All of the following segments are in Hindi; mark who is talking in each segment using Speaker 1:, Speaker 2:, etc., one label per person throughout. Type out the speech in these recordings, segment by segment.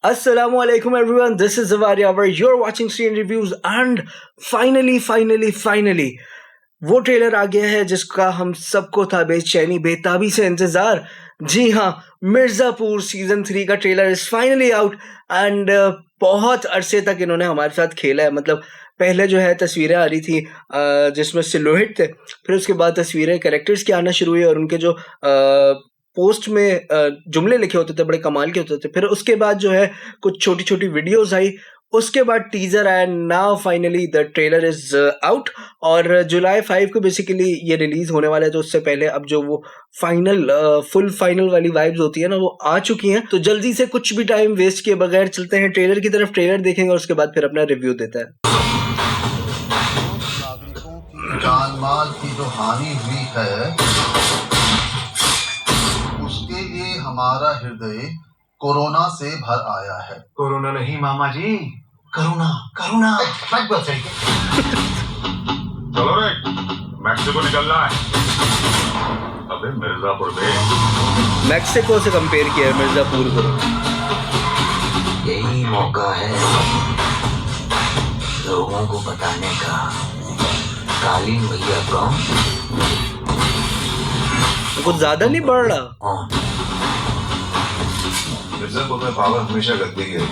Speaker 1: Assalamualaikum everyone, this is Zawari Awar. You're watching Screen Reviews and finally वो ट्रेलर आ गया है जिसका हम सबको था बेचैनी बेताबी से इंतजार। जी हाँ, मिर्जापुर सीजन 3 का trailer is finally out and बहुत अरसे तक इन्होंने हमारे साथ खेला है। मतलब पहले जो है तस्वीरें आ रही थी जिसमें सिलोहिट थे, फिर उसके बाद तस्वीरें कैरेक्टर्स की आना शुरू हुई और उनके जो पोस्ट में जुमले लिखे होते थे बड़े कमाल के होते थे। फिर उसके बाद जो है कुछ छोटी छोटी वीडियोस आई, उसके बाद टीजर आया। Now finally the trailer is out और जुलाई 5 को बेसिकली ये रिलीज होने वाला है। तो उससे पहले अब जो वो फाइनल फुल फाइनल वाली वाइब्स होती है ना, वो आ चुकी हैं। तो जल्दी से कुछ भी टाइम वेस्ट किए बगैर चलते हैं ट्रेलर की तरफ। ट्रेलर देखेंगे और उसके बाद फिर अपना रिव्यू देते हैं।
Speaker 2: नागरिकों की जान माल की जो हानि हुई है, उसके लिए हमारा हृदय कोरोना से भर आया है।
Speaker 3: कोरोना नहीं मामा जी,
Speaker 2: करुणा करुणा
Speaker 4: चलो रे, मैक्सिको निकलना है। अबे मिर्जापुर में
Speaker 1: मैक्सिको से कंपेयर किया है मिर्जापुर को।
Speaker 5: यही मौका है लोगों को बताने का कालीन भैया कौन।
Speaker 1: कुछ ज्यादा नहीं बढ़ रहा।
Speaker 5: कौन
Speaker 3: मिर्जापुर में पावर हमेशा गद्दी की रही,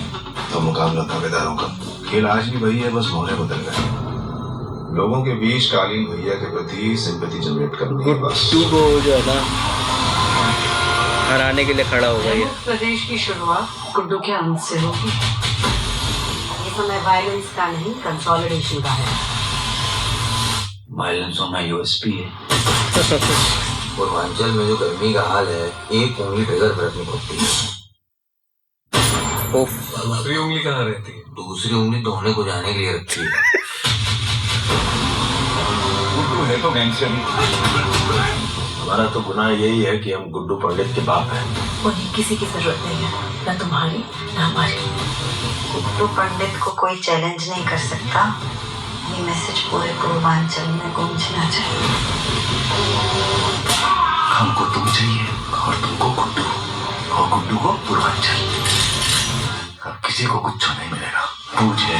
Speaker 3: तो मुकाबला दावेदारों का। खेल आज भी वही है, बस मोहरे बदल गए। लोगों के बीच कालीन भैया के प्रति सिंपैथी जनरेट करनी है बस।
Speaker 1: गुड्डू को जो है ना हराने के लिए खड़ा होगा ये।
Speaker 6: प्रदेश की शुरुआत गुड्डू के अंत से होगी। ये समय वायलेंस का नहीं, कंसोलिडेशन का है।
Speaker 5: वायलेंस होना यूएसपी है। पूर्वांचल में जो गर्मी का हाल है, एक उंगली ट्रिगर पर रखनी पड़ती है।
Speaker 3: दूसरी उंगली कहाँ रहती है?
Speaker 5: दूसरी उंगली धोने को जाने के लिए रखी है।
Speaker 4: गुड्डू है तो गैंगस्टर ही।
Speaker 3: हमारा तो गुनाह यही है कि हम गुड्डू पंडित के बाप हैं।
Speaker 6: उन्हें किसी की जरूरत नहीं है, न तुम्हारी न हमारी। गुड्डू पंडित को कोई चैलेंज नहीं कर सकता। ये मैसेज पूरे पूर्वांचल में गूंजना चाहिए।
Speaker 5: हमको तुम चाहिए और तुमको गुड्डू, और गुड्डू को पूर्वांचल। अब किसी को कुछ नहीं मिलेगा। पूछे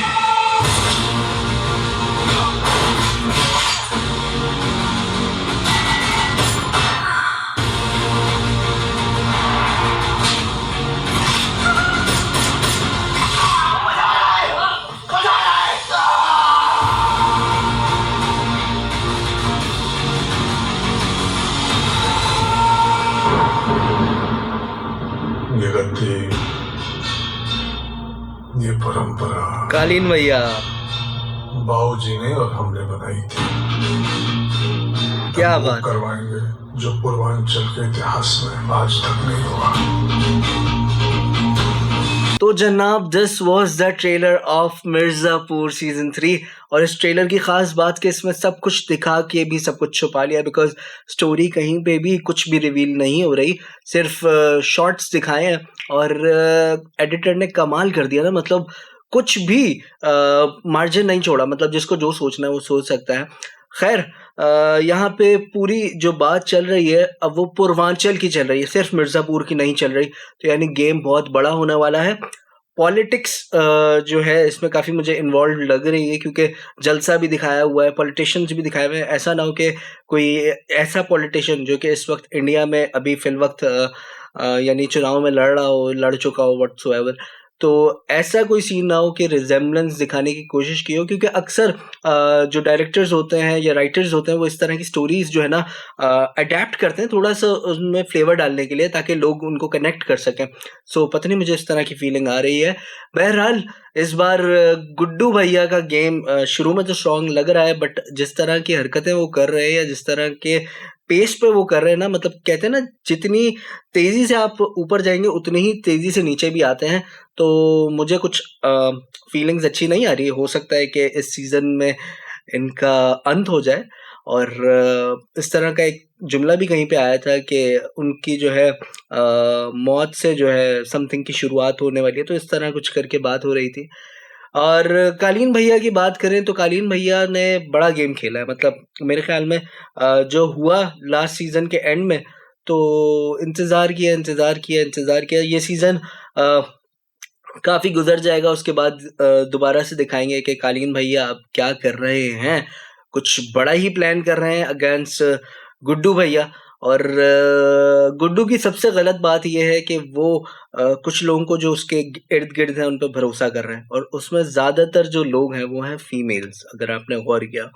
Speaker 3: ये गद्दी, ये परंपरा
Speaker 1: कालीन भैया
Speaker 3: बाबूजी ने और हमने बनाई थी।
Speaker 1: क्या
Speaker 3: हम वो
Speaker 1: बात।
Speaker 3: करवाएंगे जो पूर्वांचल के इतिहास में आज तक नहीं हुआ।
Speaker 1: तो जनाब, this was the trailer of Mirzapur season 3। और इस ट्रेलर की खास बात कि इसमें सब कुछ दिखा के भी सब कुछ छुपा लिया, बिकॉज स्टोरी कहीं पे भी कुछ भी रिवील नहीं हो रही, सिर्फ शॉर्ट्स दिखाए हैं। और एडिटर ने कमाल कर दिया ना, मतलब कुछ भी मार्जिन नहीं छोड़ा। मतलब जिसको जो सोचना है वो सोच सकता है। खैर, यहाँ पे पूरी जो बात चल रही है अब वो पूर्वांचल की चल रही है, सिर्फ मिर्जापुर की नहीं चल रही। तो यानी गेम बहुत बड़ा होने वाला है। पॉलिटिक्स जो है इसमें काफ़ी मुझे इन्वॉल्व लग रही है, क्योंकि जलसा भी दिखाया हुआ है, पॉलिटिशियंस भी दिखाए हुए हैं। ऐसा ना हो कि कोई ऐसा पॉलिटिशियन जो कि इस वक्त इंडिया में अभी फिल वक्त यानी चुनाव में लड़ रहा हो, लड़ चुका हो व्हाटसोएवर, तो ऐसा कोई सीन ना हो कि रिजेम्बलेंस दिखाने की कोशिश की हो। क्योंकि अक्सर जो डायरेक्टर्स होते हैं या राइटर्स होते हैं वो इस तरह की स्टोरीज जो है ना अडेप्ट करते हैं थोड़ा सा उनमें फ्लेवर डालने के लिए, ताकि लोग उनको कनेक्ट कर सकें। सो पता नहीं मुझे इस तरह की फीलिंग आ रही है। बहरहाल इस बार गुड्डू भैया का गेम शुरू में तो स्ट्रॉन्ग लग रहा है, बट जिस तरह की हरकतें वो कर रहे हैं या जिस तरह के पेस पे वो कर रहे हैं ना, मतलब कहते हैं ना जितनी तेजी से आप ऊपर जाएंगे उतनी ही तेजी से नीचे भी आते हैं। तो मुझे कुछ फीलिंग्स अच्छी नहीं आ रही है। हो सकता है कि इस सीजन में इनका अंत हो जाए। और इस तरह का एक जुमला भी कहीं पे आया था कि उनकी जो है मौत से जो है समथिंग की शुरुआत होने वाली है। तो इस तरह कुछ करके बात हो रही थी। और कालीन भैया की बात करें तो कालीन भैया ने बड़ा गेम खेला है। मतलब मेरे ख्याल में जो हुआ लास्ट सीजन के एंड में, तो इंतज़ार किया ये सीज़न काफ़ी गुजर जाएगा, उसके बाद दोबारा से दिखाएंगे कि कालीन भैया अब क्या कर रहे हैं, कुछ बड़ा ही प्लान कर रहे हैं अगेंस्ट गुड्डू भैया। और गुड्डू की सबसे गलत बात यह है कि वो कुछ लोगों को जो उसके इर्द गिर्द हैं उन पर भरोसा कर रहे हैं, और उसमें ज़्यादातर जो लोग हैं वो हैं फीमेल्स, अगर आपने गौर किया।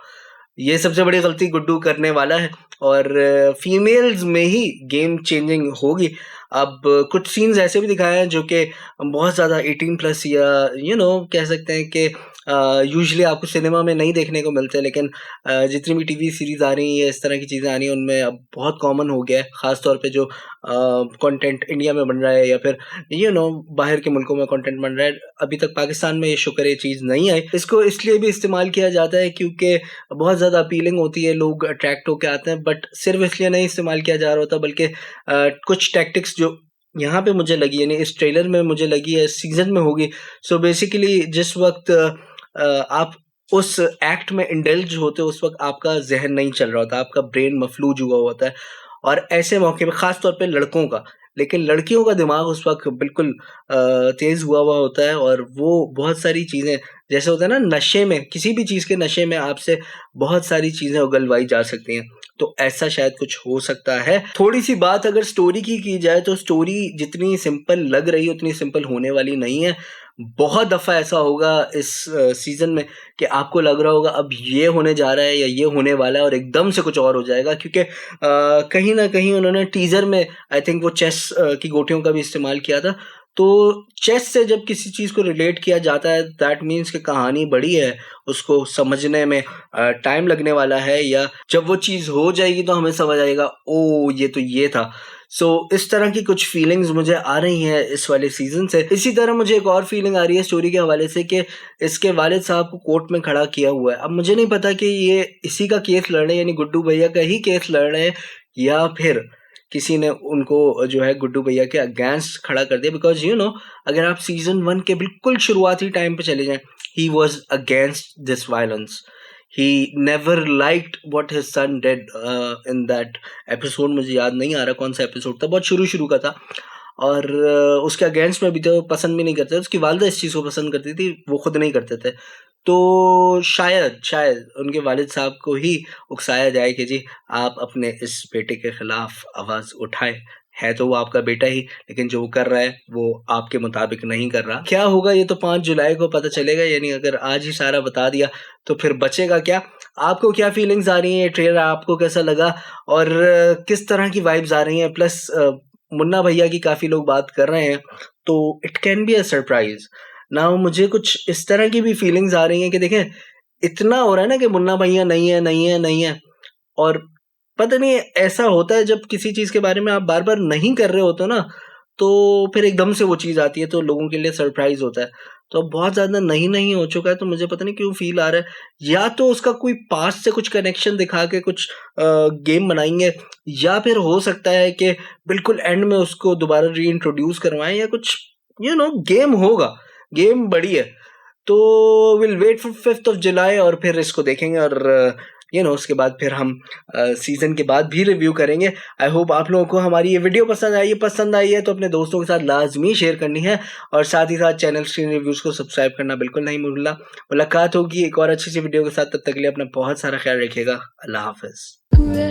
Speaker 1: ये सबसे बड़ी गलती गुड्डू करने वाला है, और फीमेल्स में ही गेम चेंजिंग होगी। अब कुछ सीन्स ऐसे भी दिखाए हैं जो कि बहुत ज़्यादा 18+ या कह सकते हैं कि यूजुअली आपको सिनेमा में नहीं देखने को मिलते, लेकिन जितनी भी टीवी सीरीज़ आ रही हैं या इस तरह की चीज़ें आ रही हैं उनमें अब बहुत कॉमन हो गया है, ख़ास तौर पे जो कंटेंट इंडिया में बन रहा है या फिर बाहर के मुल्कों में कंटेंट बन रहा है। अभी तक पाकिस्तान में ये शुक्र ये चीज़ नहीं आई। इसको इसलिए भी इस्तेमाल किया जाता है क्योंकि बहुत ज़्यादा अपीलिंग होती है, लोग अट्रैक्ट होकर आते हैं, बट सिर्फ इसलिए नहीं इस्तेमाल किया जा रहा होता, बल्कि कुछ टैक्टिक्स जो यहाँ पे मुझे लगी, यानी इस ट्रेलर में मुझे लगी है, सीजन में होगी। सो बेसिकली जिस वक्त आप उस एक्ट में इंडल्ज होते हो उस वक्त आपका जहन नहीं चल रहा होता, आपका ब्रेन मफलूज हुआ होता है, और ऐसे मौके पे ख़ास तौर पे लड़कों का, लेकिन लड़कियों का दिमाग उस वक्त बिल्कुल तेज़ हुआ होता है, और वो बहुत सारी चीज़ें, जैसे होता है ना नशे में, किसी भी चीज़ के नशे में आपसे बहुत सारी चीज़ें उगलवाई जा सकती हैं, तो ऐसा शायद कुछ हो सकता है। थोड़ी सी बात अगर स्टोरी की जाए तो स्टोरी जितनी सिंपल लग रही है उतनी सिंपल होने वाली नहीं है। बहुत दफ़ा ऐसा होगा इस सीज़न में कि आपको लग रहा होगा अब ये होने जा रहा है या ये होने वाला है, और एकदम से कुछ और हो जाएगा, क्योंकि कहीं ना कहीं उन्होंने टीज़र में आई थिंक वो चेस की गोटियों का भी इस्तेमाल किया था। तो चेस से जब किसी चीज़ को रिलेट किया जाता है दैट मीन्स कि कहानी बड़ी है, उसको समझने में टाइम लगने वाला है, या जब वो चीज़ हो जाएगी तो हमें समझ आएगा ओ ये तो ये था। सो इस तरह की कुछ फीलिंग्स मुझे आ रही हैं इस वाले सीज़न से। इसी तरह मुझे एक और फीलिंग आ रही है स्टोरी के हवाले से कि इसके वालिद साहब को कोर्ट में खड़ा किया हुआ है। अब मुझे नहीं पता कि ये इसी का केस लड़ रहे हैं, यानी गुड्डू भैया का ही केस लड़ रहे हैं, या फिर किसी ने उनको जो है गुड्डू भैया के अगेंस्ट खड़ा कर दिया। बिकॉज अगर आप सीजन 1 के बिल्कुल शुरुआती टाइम पे चले जाएं, he was against this violence, he never liked what his son did in that episode। मुझे याद नहीं आ रहा कौन सा एपिसोड था, बहुत शुरू का था, और उसके अगेंस्ट में भी तो पसंद भी नहीं करते, उसकी वालिदा इस चीज़ को पसंद करती थी, वो खुद नहीं करते थे। तो शायद उनके वालिद साहब को ही उकसाया जाए कि जी आप अपने इस बेटे के खिलाफ आवाज़ उठाएं। है तो वो आपका बेटा ही, लेकिन जो वो कर रहा है वो आपके मुताबिक नहीं कर रहा। क्या होगा ये तो 5 जुलाई को पता चलेगा, यानी अगर आज ही सारा बता दिया तो फिर बचेगा क्या। आपको क्या फीलिंग्स आ रही हैं, ट्रेलर आपको कैसा लगा, और किस तरह की वाइब्स आ रही हैं। प्लस मुन्ना भैया की काफ़ी लोग बात कर रहे हैं, तो it can be a surprise ना। मुझे कुछ इस तरह की भी फीलिंग्स आ रही हैं कि देखें इतना हो रहा है ना कि मुन्ना भैया नहीं है, और पता नहीं ऐसा होता है जब किसी चीज़ के बारे में आप बार बार नहीं कर रहे होते ना, तो फिर एकदम से वो चीज़ आती है तो लोगों के लिए सरप्राइज होता है। तो अब बहुत ज़्यादा नहीं हो चुका है, तो मुझे पता नहीं क्यों फील आ रहा है, या तो उसका कोई पास्ट से कुछ कनेक्शन दिखा के कुछ गेम बनाएंगे, या फिर हो सकता है कि बिल्कुल एंड में उसको दोबारा री इंट्रोड्यूस करवाएं, या कुछ गेम होगा। गेम बड़ी है, तो will wait for 5th of July और फिर इसको देखेंगे, और उसके बाद फिर हम सीज़न के बाद भी रिव्यू करेंगे। आई होप आप लोगों को हमारी ये वीडियो पसंद आई है तो अपने दोस्तों के साथ लाजमी शेयर करनी है, और साथ ही साथ चैनल स्क्रीन रिव्यूज़ को सब्सक्राइब करना बिल्कुल नहीं भूलना। मुलाकात होगी एक और अच्छी सी वीडियो के साथ, तब तक के लिए अपना बहुत सारा ख्याल रखिएगा। अल्लाह हाफ़िज़।